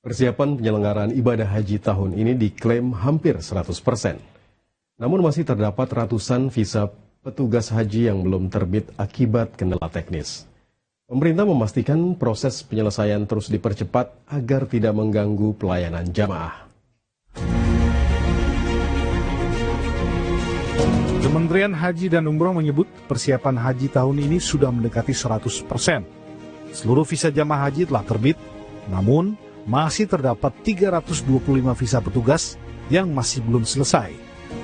Persiapan penyelenggaraan ibadah haji tahun ini diklaim hampir 100%. Namun masih terdapat ratusan visa petugas haji yang belum terbit akibat kendala teknis. Pemerintah memastikan proses penyelesaian terus dipercepat agar tidak mengganggu pelayanan jamaah. Kementerian Haji dan Umroh menyebut persiapan haji tahun ini sudah mendekati 100%. Seluruh visa jamaah haji telah terbit, namun masih terdapat 325 visa petugas yang masih belum selesai.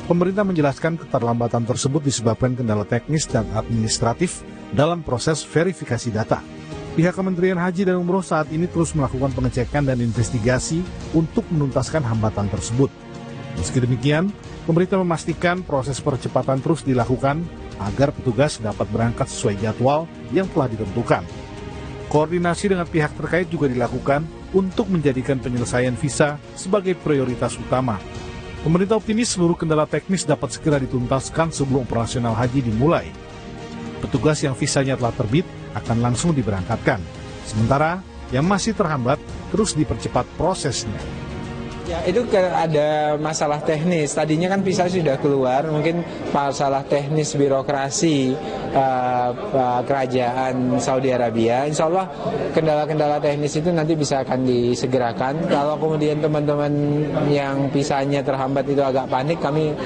Pemerintah menjelaskan keterlambatan tersebut disebabkan kendala teknis dan administratif dalam proses verifikasi data. Pihak Kementerian Haji dan Umroh saat ini terus melakukan pengecekan dan investigasi untuk menuntaskan hambatan tersebut. Meski demikian, pemerintah memastikan proses percepatan terus dilakukan agar petugas dapat berangkat sesuai jadwal yang telah ditentukan. Koordinasi dengan pihak terkait juga dilakukan untuk menjadikan penyelesaian visa sebagai prioritas utama. Pemerintah optimis seluruh kendala teknis dapat segera dituntaskan sebelum operasional haji dimulai. Petugas yang visanya telah terbit akan langsung diberangkatkan, sementara yang masih terhambat terus dipercepat prosesnya. Ya, itu ada masalah teknis. Tadinya kan visa sudah keluar, mungkin masalah teknis birokrasi kerajaan Saudi Arabia. Insya Allah kendala-kendala teknis itu nanti bisa akan disegerakan. Kalau kemudian teman-teman yang visanya terhambat itu agak panik, kami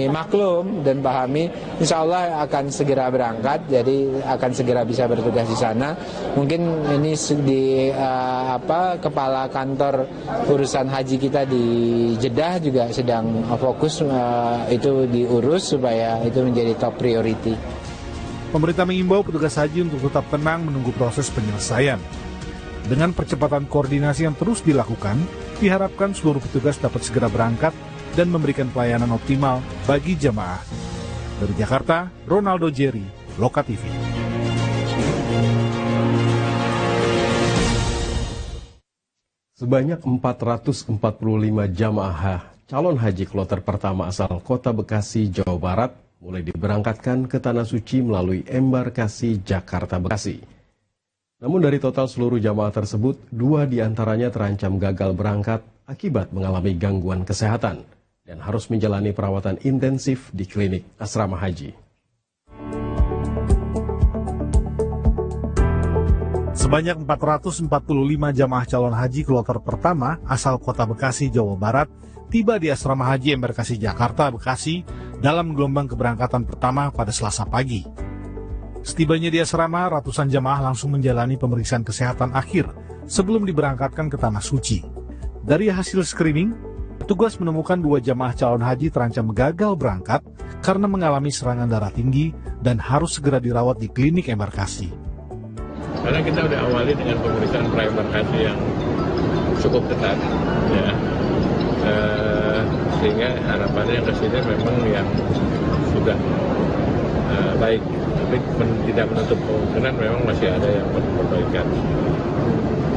maklum dan pahami. Insya Allah akan segera berangkat, jadi akan segera bisa bertugas di sana. Mungkin ini di kepala kantor urusan haji kita di Jeddah juga sedang fokus itu diurus supaya itu menjadi top priority. Pemerintah mengimbau petugas haji untuk tetap tenang menunggu proses penyelesaian. Dengan percepatan koordinasi yang terus dilakukan, diharapkan seluruh petugas dapat segera berangkat dan memberikan pelayanan optimal bagi jamaah. Dari Jakarta, Ronaldo Jerry, Loka TV. Sebanyak 445 jamaah calon haji kloter pertama asal Kota Bekasi, Jawa Barat mulai diberangkatkan ke Tanah Suci melalui embarkasi Jakarta-Bekasi. Namun dari total seluruh jamaah tersebut, 2 diantaranya terancam gagal berangkat akibat mengalami gangguan kesehatan dan harus menjalani perawatan intensif di klinik asrama haji. Sebanyak 445 jamaah calon haji kloter pertama asal Kota Bekasi, Jawa Barat tiba di asrama haji embarkasi Jakarta, Bekasi dalam gelombang keberangkatan pertama pada Selasa pagi. Setibanya di asrama, ratusan jamaah langsung menjalani pemeriksaan kesehatan akhir sebelum diberangkatkan ke Tanah Suci. Dari hasil screening, petugas menemukan 2 jamaah calon haji terancam gagal berangkat karena mengalami serangan darah tinggi dan harus segera dirawat di klinik embarkasi. Karena kita udah awali dengan pemeriksaan pra-embarkasi yang cukup ketat, ya, sehingga harapannya yang kesini memang yang sudah baik, tapi tidak menutup kemungkinan memang masih ada yang perlu perbaikan.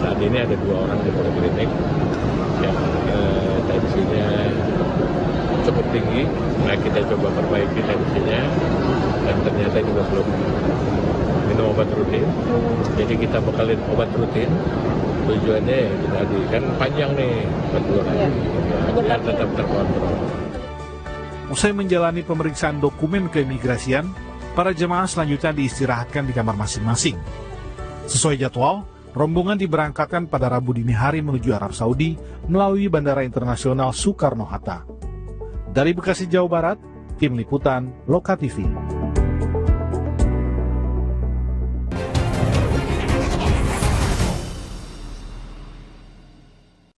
Saat ini ada 2 orang di poliklinik yang tensinya cukup tinggi, nah kita coba perbaiki tensinya, dan ternyata juga belum minum obat rutin, jadi kita bekalin obat rutin. Tujuannya ya itu tadi, kan panjang nih perjalanan, biar tetap terkontrol. Usai menjalani pemeriksaan dokumen keimigrasian, para jemaah selanjutnya diistirahatkan di kamar masing-masing. Sesuai jadwal, rombongan diberangkatkan pada Rabu dini hari menuju Arab Saudi melalui Bandara Internasional Soekarno-Hatta. Dari Bekasi, Jawa Barat, Tim Liputan, Loka TV.